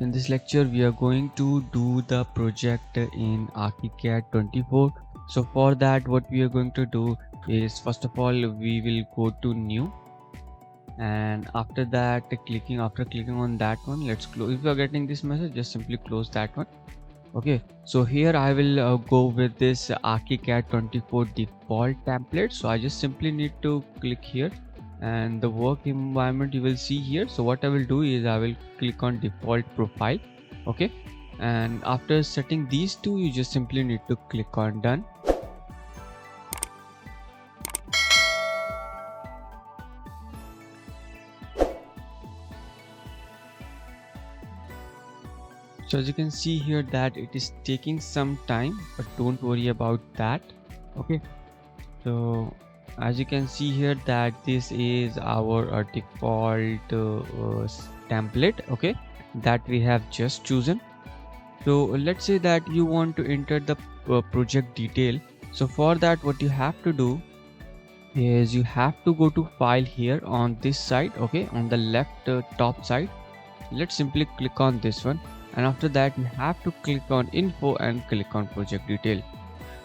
In this lecture, we are going to do the project in ArchiCAD 24. So for that, what we are going to do is, first of all, we will go to new, and after that, after clicking on that one, let's close. If you are getting this message, just simply close that one. Okay, so here I will go with this ArchiCAD 24 default template. So I just simply need to click here, and the work environment you will see here. So what I will do is I will click on default profile. Okay, and after setting these two, you just simply need to click on done. So as you can see here that it is taking some time, but don't worry about that. Okay, so as you can see here that this is our default template, okay, that we have just chosen. So let's say that you want to enter the project detail. So for that, what you have to do is you have to go to file here on this side, okay, on the left top side. Let's simply click on this one, and after that you have to click on info and click on project detail.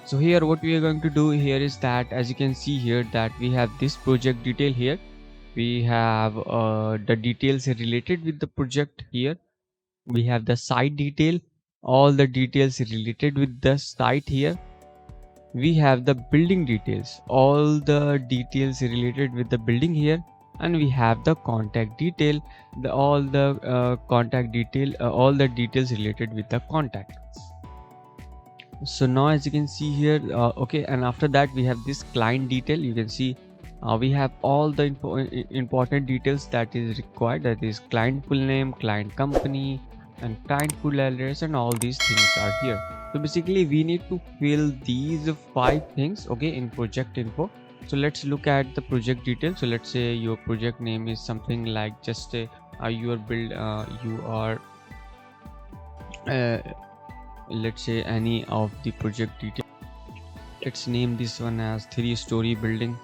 So here what we are going to do here is that, as you can see here, that we have this project detail here. We have the details related with the project here. We have the site detail, all the details related with the site here. We have the building details, all the details related with the building here, and we have the contact detail, all the contact detail, all the details related with the contact. So now as you can see here, okay, and after that we have this client detail. You can see we have all the important details that is required, that is client full name, client company, and client full address, and all these things are here. So basically we need to fill these 5 things, okay, in project info. So let's look at the project detail. So let's say your project name is something like just you are let's say any of the project detail. Let's name this one as 3-story building.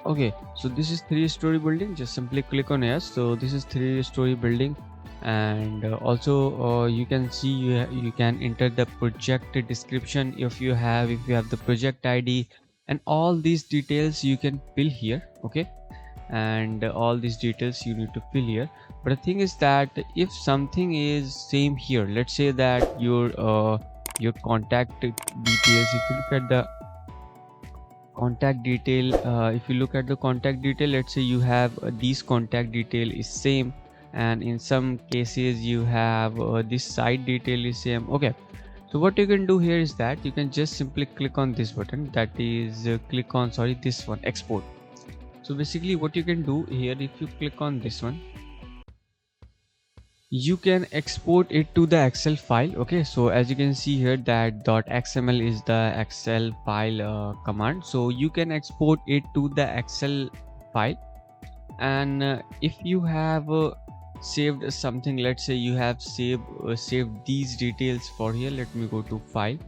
Okay, so this is 3-story building. Just simply click on yes. So this is 3-story building, and also you can see you can enter the project description if you have the project ID, and all these details you can fill here. Okay, and all these details you need to fill here. But the thing is that if something is same here, let's say that your contact details, if you look at the contact detail, let's say you have these contact detail is same, and in some cases you have this site detail is same. Okay, so what you can do here is that you can just simply click on this button, that is click on this one, export. So basically what you can do here, if you click on this one, you can export it to the Excel file. Okay, so as you can see here that .xml is the Excel file command. So you can export it to the Excel file, and if you have saved something, let's say you have saved these details for here. Let me go to file,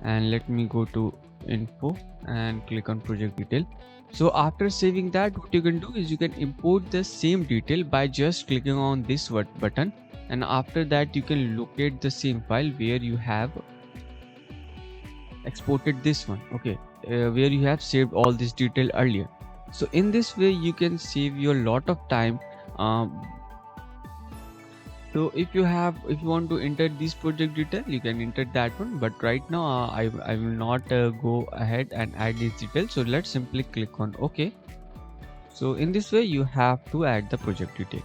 and let me go to info and click on project detail. So after saving that, what you can do is you can import the same detail by just clicking on this button, and after that you can locate the same file where you have exported this one. Okay, where you have saved all this detail earlier. So in this way you can save you a lot of time. So if you want to enter this project detail, you can enter that one, but right now I will not go ahead and add this detail. So let's simply click on OK. So in this way you have to add the project detail.